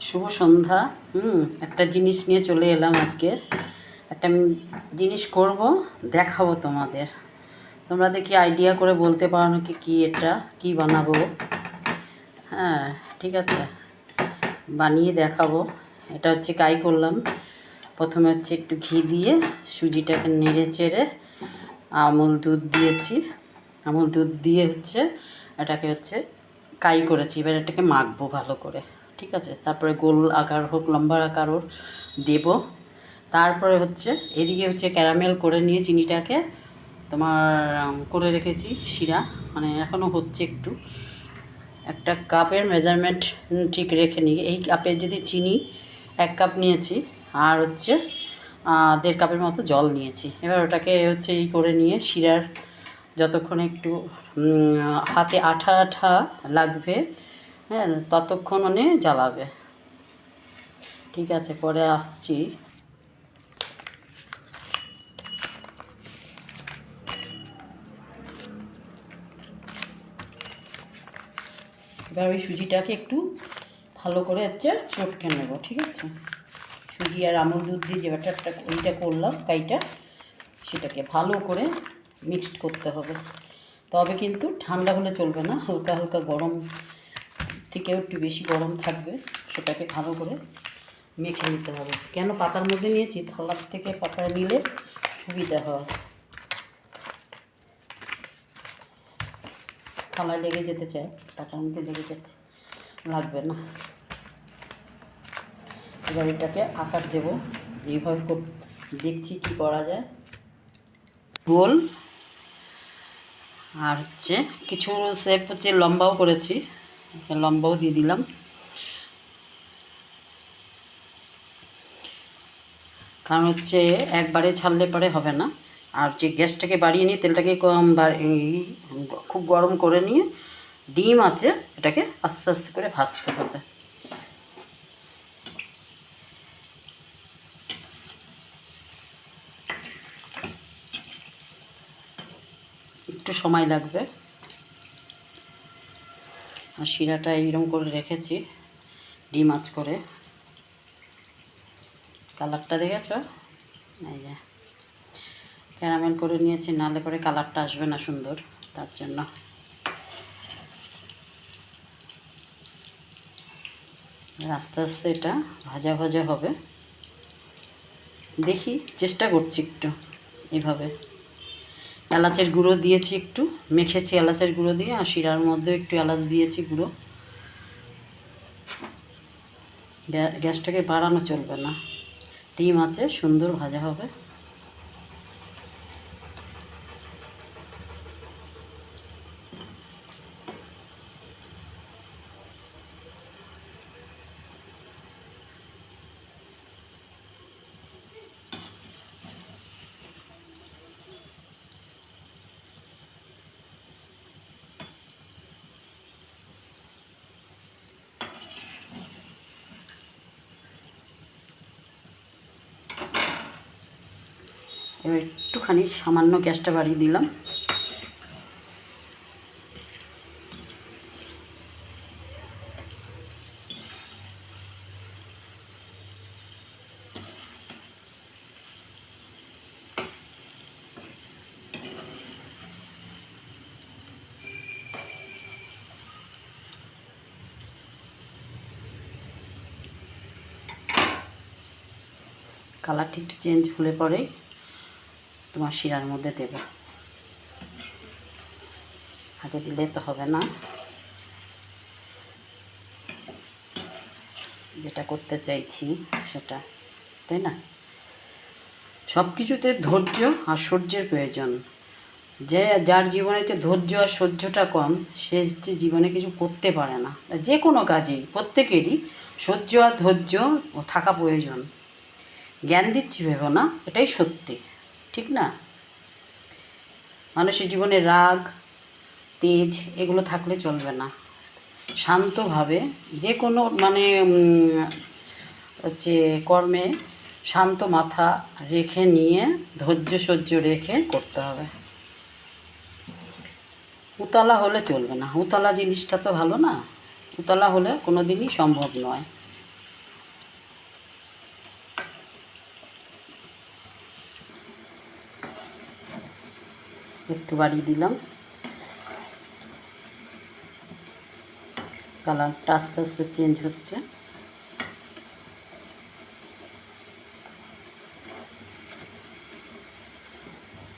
শুভ সন্ধ্যা। একটা জিনিস নিয়ে চলে এলাম আজকে। একটা জিনিস করব, দেখাবো তোমাদের। তোমরা দেখি আইডিয়া করে বলতে পারো নাকি কি এটা কি বানাবো। হ্যাঁ, ঠিক আছে, বানিয়ে দেখাবো। এটা হচ্ছে কাই করলাম। প্রথমে হচ্ছে একটু ঘি দিয়ে সুজিটাকে নেড়ে চেড়ে আমুল দুধ দিয়েছি। আমুল দুধ দিয়ে হচ্ছে এটাকে হচ্ছে কাই করেছি। এবার এটাকে মাখবো ভালো করে, ঠিক আছে। তারপরে গোল আকার হোক লম্বা আকারও দেব। তারপরে হচ্ছে এদিকে হচ্ছে ক্যারামেল করে নিয়ে চিনিটাকে তোমার করে রেখেছি শিরা, মানে এখনও হচ্ছে একটু। একটা কাপের মেজারমেন্ট ঠিক রেখে নিই। এই কাপের যদি চিনি 1 কাপ নিয়েছি, আর হচ্ছে 1.5 কাপের মতো জল নিয়েছি। এবার ওটাকে হচ্ছে এই করে নিয়ে শিরার যতক্ষণ একটু হাতে আঠা আঠা লাগবে, হ্যাঁ, ততক্ষণ মানে জ্বালাবে। ঠিক আছে, পরে আসছি। এবার ওই সুজিটাকে একটু ভালো করে হচ্ছে চটকে নেব, ঠিক আছে। সুজি আর আমুল দুধ দিয়ে যে ব্যাটারটা ওইটা করলাম কাইটা, সেটাকে ভালো করে মিক্সড করতে হবে। তবে কিন্তু ঠান্ডা হলে চলবে না, হালকা হালকা গরম থেকেও একটু বেশি গরম থাকবে। সেটাকে ভালো করে মেখে নিতে হবে। কেন পাতার মধ্যে নিয়েছি, থালার থেকে পাতায় নিলে সুবিধা হয়, থালায় লেগে যেতে চায়, পাতার মধ্যে লেগে যেতে লাগবে না। এবার এটাকে আকার দেব, এইভাবে দেখছি কি করা যায়। গোল আর হচ্ছে কিছু শেপ হচ্ছে লম্বাও করেছি, লম্বাও দিয়ে দিলাম। কারণ হচ্ছে একবারে ছাড়লে পরে হবে না। আর যে গ্যাসটাকে বাড়িয়ে নিয়ে তেলটাকে খুব গরম করে নিয়ে ডিম আছে এটাকে আস্তে আস্তে করে ভাজতে হবে। একটু সময় লাগবে। আর শিরাটা এইরকম করে রেখেছি ডিম আঁচ করে। কালারটা দেখেছ, এই যে ক্যারামেল করে নিয়েছি, নাহলে পরে কালারটা আসবে না সুন্দর, তার জন্য। আস্তে আস্তে এটা ভাজা ভাজা হবে। দেখি, চেষ্টা করছি একটু এভাবে। এলাচের গুঁড়ো দিয়েছি, একটু মেখেছি এলাচের গুঁড়ো দিয়ে, আর শিরার মধ্যেও একটু এলাচ দিয়েছি গুঁড়ো। গ্যাসটাকে বাড়ানো চলবে না, ডিম আছে সুন্দর ভাজা হবে। এবার একটুখানি সামান্য গ্যাসটা বাড়িয়ে দিলাম। কালারটা একটু চেঞ্জ হলে পরেই তোমার শিরার মধ্যে দেবে, আগে দিলে তো হবে না। যেটা করতে চাইছি সেটা, তাই না? সব কিছুতে ধৈর্য আর সহ্যের প্রয়োজন। যার জীবনে হচ্ছে ধৈর্য আর সহ্যটা কম, সে হচ্ছে জীবনে কিছু করতে পারে না। যে কোনো কাজেই প্রত্যেকেরই সহ্য আর ধৈর্য থাকা প্রয়োজন। জ্ঞান দিচ্ছি ভেবো না, এটাই সত্যি, ঠিক না? মানুষের জীবনে রাগ তেজ এগুলো থাকলে চলবে না। শান্তভাবে যে কোনো মানে হচ্ছে কর্মে শান্ত মাথা রেখে নিয়ে ধৈর্য সহ্য রেখে করতে হবে। উতলা হলে চলবে না, উতলা জিনিসটা তো ভালো না। উতলা হলে কোনো দিনই সম্ভব নয়। একটু বাড়িয়ে দিলাম। কালারটা আস্তে আস্তে চেঞ্জ হচ্ছে।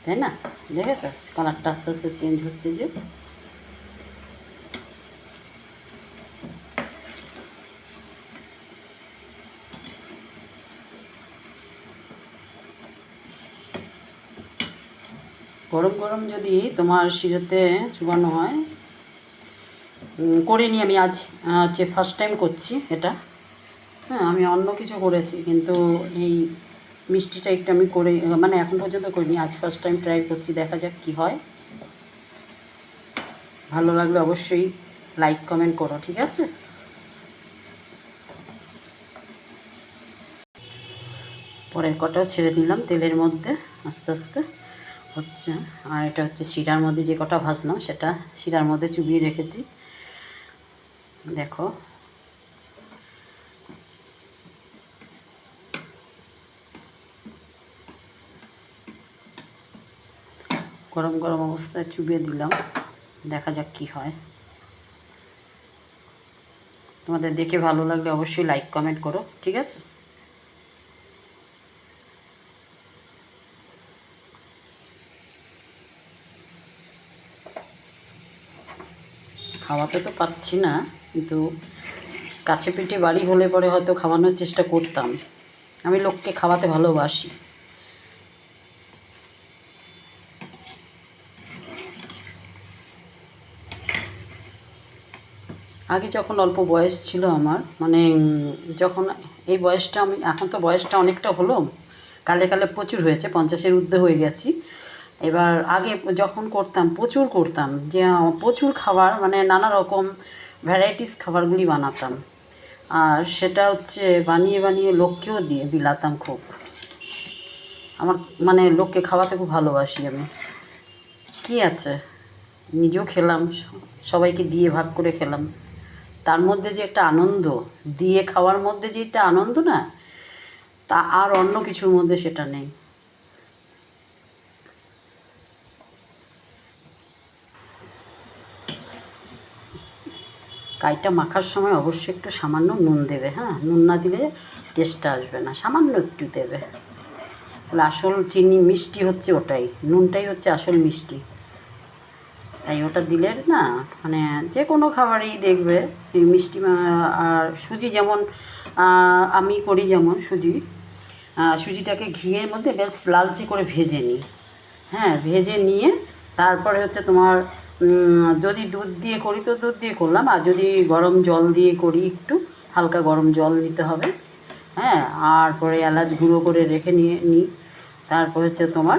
তাই না, দেখেছো কালারটা আস্তে আস্তে চেঞ্জ হচ্ছে যে। গরম গরম যদি তোমার শিরাতে চুবানো হয়, করিনি আমি, আজ হচ্ছে ফার্স্ট টাইম করছি এটা। হ্যাঁ, আমি অন্য কিছু করেছি কিন্তু এই মিষ্টিটা একটু আমি করে, মানে এখন পর্যন্ত করিনি, আজ ফার্স্ট টাইম ট্রাই করছি, দেখা যাক কী হয়। ভালো লাগলে অবশ্যই লাইক কমেন্ট করো, ঠিক আছে। পরের কটাও ছেড়ে দিলাম তেলের মধ্যে আস্তে আস্তে হচ্ছে। আর এটা হচ্ছে শিরার মধ্যে যে কটা ভাজলাম সেটা শিরার মধ্যে চুবিয়ে রেখেছি, দেখো। গরম গরম অবস্থায় চুবিয়ে দিলাম, দেখা যাক কি হয়। তোমাদের দেখে ভালো লাগলে অবশ্যই লাইক কমেন্ট করো, ঠিক আছে। খাওয়াতে তো পাচ্ছি না, কিন্তু কাছে পিঠে বাড়ি হলে পরে হয়তো খাওয়ানোর চেষ্টা করতাম। আমি লোককে খাওয়াতে ভালোবাসি। আগে যখন অল্প বয়স ছিল আমার, মানে যখন এই বয়সটা, আমি এখন তো বয়সটা অনেকটা হলো, কালে কালে প্রচুর হয়েছে, 50-এর ঊর্ধ্বে হয়ে গেছি। এবার আগে যখন করতাম প্রচুর করতাম, যে প্রচুর খাবার, মানে নানা রকম ভ্যারাইটিস খাবারগুলি বানাতাম। আর সেটা হচ্ছে বানিয়ে বানিয়ে লোককেও দিয়ে বিলাতাম খুব। আমার মানে লোককে খাওয়াতে খুব ভালোবাসি আমি। কি আছে, নিজেও খেলাম, সবাইকে দিয়ে ভাগ করে খেলাম। তার মধ্যে যে একটা আনন্দ, দিয়ে খাওয়ার মধ্যে যে একটা আনন্দ না, তা আর অন্য কিছুর মধ্যে সেটা নেই। কাইটা মাখার সময় অবশ্যই একটু সামান্য নুন দেবে, হ্যাঁ, নুন না দিলে টেস্টটা আসবে না, সামান্য একটু দেবে। তাহলে আসল চিনি মিষ্টি হচ্ছে ওটাই, নুনটাই হচ্ছে আসল মিষ্টি। তাই ওটা দিলে না, মানে যে কোনো খাবারেই দেখবে এই মিষ্টি। আর সুজি যেমন আমি করি, যেমন সুজিটাকে ঘিয়ের মধ্যে বেশ লালচে করে ভেজে নিই। হ্যাঁ, ভেজে নিয়ে তারপরে হচ্ছে তোমার যদি দুধ দিয়ে করি তো দুধ দিয়ে করলাম, আর যদি গরম জল দিয়ে করি একটু হালকা গরম জল দিতে হবে। হ্যাঁ, আর পরে এলাচ গুঁড়ো করে রেখে নিই। তারপর হচ্ছে তোমার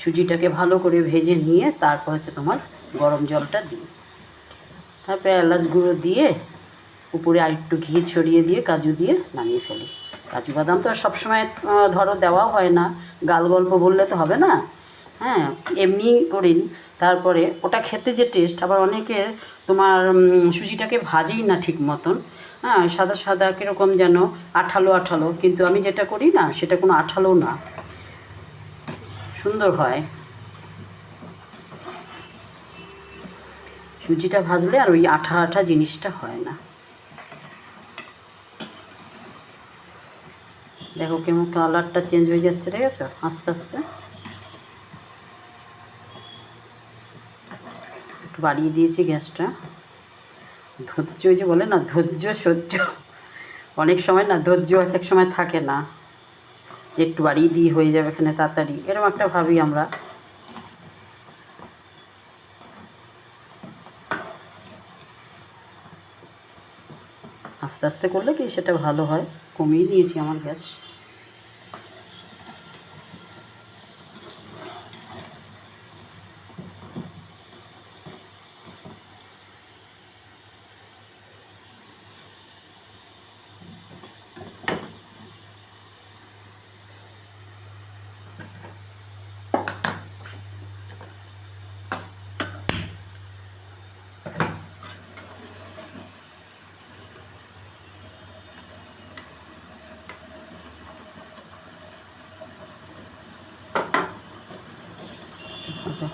সুজিটাকে ভালো করে ভেজে নিয়ে তারপর হচ্ছে তোমার গরম জলটা দিই। তারপরে এলাচ গুঁড়ো দিয়ে উপরে আরেকটু ঘি ছড়িয়ে দিয়ে কাজু দিয়ে নামিয়ে ফেলি। কাজু বাদাম তো আর সবসময় ধরো দেওয়াও হয় না, গাল গল্প বললে তো হবে না। হ্যাঁ, এমনি করি। তারপরে ওটা খেতে যে টেস্ট, আবার অনেকে তোমার সুজিটাকে ভাজেই না ঠিক মতন। হ্যাঁ, সাদা সাদা কীরকম যেন আঠালো আঠালো, কিন্তু আমি যেটা করি না সেটা কোনো আঠালো না, সুন্দর হয়। সুজিটা ভাজলে আর ওই আঠা আঠা জিনিসটা হয় না। দেখো কেমন কালারটা চেঞ্জ হয়ে যাচ্ছে, দেখেছো আস্তে আস্তে। একটু বাড়িয়ে দিয়েছি গ্যাসটা। ধৈর্য, যে বলে না ধৈর্য সহ্য, অনেক সময় না ধৈর্য এক এক সময় থাকে না, একটু বাড়িয়ে দিয়ে হয়ে যাবে এখানে তাড়াতাড়ি, এরকম একটা ভাবি আমরা। আস্তে আস্তে করলে কি সেটা ভালো হয়। কমিয়ে দিয়েছি আমার গ্যাস।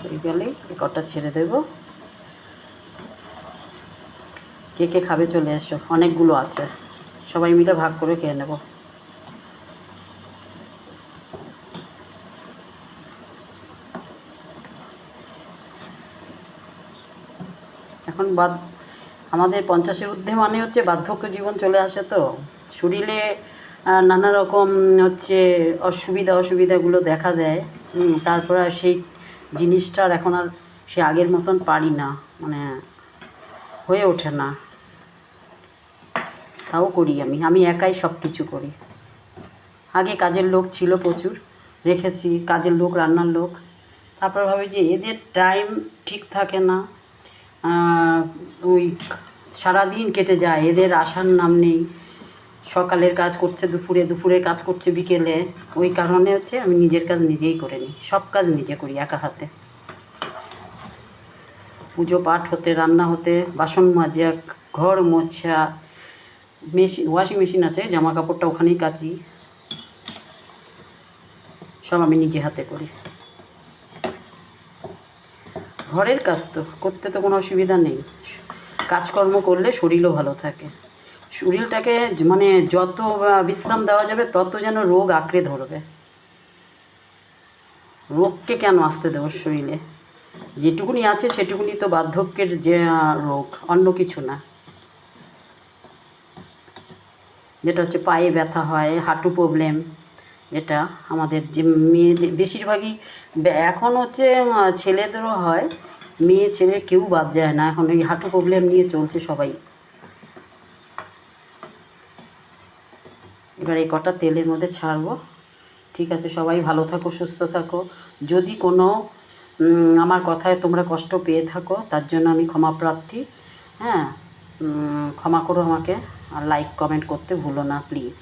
হয়ে গেলেই কটা ছেড়ে দেবো। কে কে খাবে চলে এসো, অনেকগুলো আছে, সবাই মিলে ভাগ করে খেয়ে নেব। এখন আমাদের 50-এর ঊর্ধ্বে মানে হচ্ছে বার্ধক্য জীবন চলে আসে, তো শরীরে নানা রকম হচ্ছে অসুবিধাগুলো দেখা দেয়। তারপরে আর সেই জিনিসটার এখন আর সে আগের মতন পারি না, মানে হয়ে ওঠে না। তাও করি আমি একাই সব কিছু করি। আগে কাজের লোক ছিল প্রচুর, রেখেছি কাজের লোক, রান্নার লোক। তারপর ভাবি যে এদের টাইম ঠিক থাকে না, ওই সারাদিন কেটে যায়, এদের আসার নাম নেই। সকালের কাজ করছে দুপুরে, দুপুরের কাজ করছে বিকেলে। ওই কারণে হচ্ছে আমি নিজের কাজ নিজেই করে নিই, সব কাজ নিজে করি একা হাতে। পুজো পাঠ হতে, রান্না হতে, বাসন মাজা, ঘর মোছা, ওয়াশিং মেশিন আছে, জামা কাপড়টা ওখানেই কাচি, সব আমি নিজে হাতে করি। ঘরের কাজ তো করতে তো কোনো অসুবিধা নেই, কাজকর্ম করলে শরীরও ভালো থাকে। শরীরটাকে মানে যত বিশ্রাম দেওয়া যাবে তত যেন রোগ আঁকড়ে ধরবে। রোগকে কেন আসতে দেবো শরীরে? যেটুকুনি আছে সেটুকুনি তো বার্ধক্যের যে রোগ, অন্য কিছু না। যেটা হচ্ছে পায়ে ব্যথা হয়, হাঁটু প্রবলেম, যেটা আমাদের যে মেয়েদের বেশিরভাগই এখন হচ্ছে ছেলেদেরও হয়, মেয়ে ছেলে কেউ বাদ যায় না, এখন ওই হাঁটু প্রবলেম নিয়ে চলছে সবাই। এবার এই কটা তেলের মধ্যে ছাড়বো। ঠিক আছে, সবাই ভালো থাকো, সুস্থ থাকো। যদি কোনো আমার কথায় তোমরা কষ্ট পেয়ে থাকো তার জন্য আমি ক্ষমা প্রার্থী। হ্যাঁ, ক্ষমা করো আমাকে, আর লাইক কমেন্ট করতে ভুলো না প্লিজ।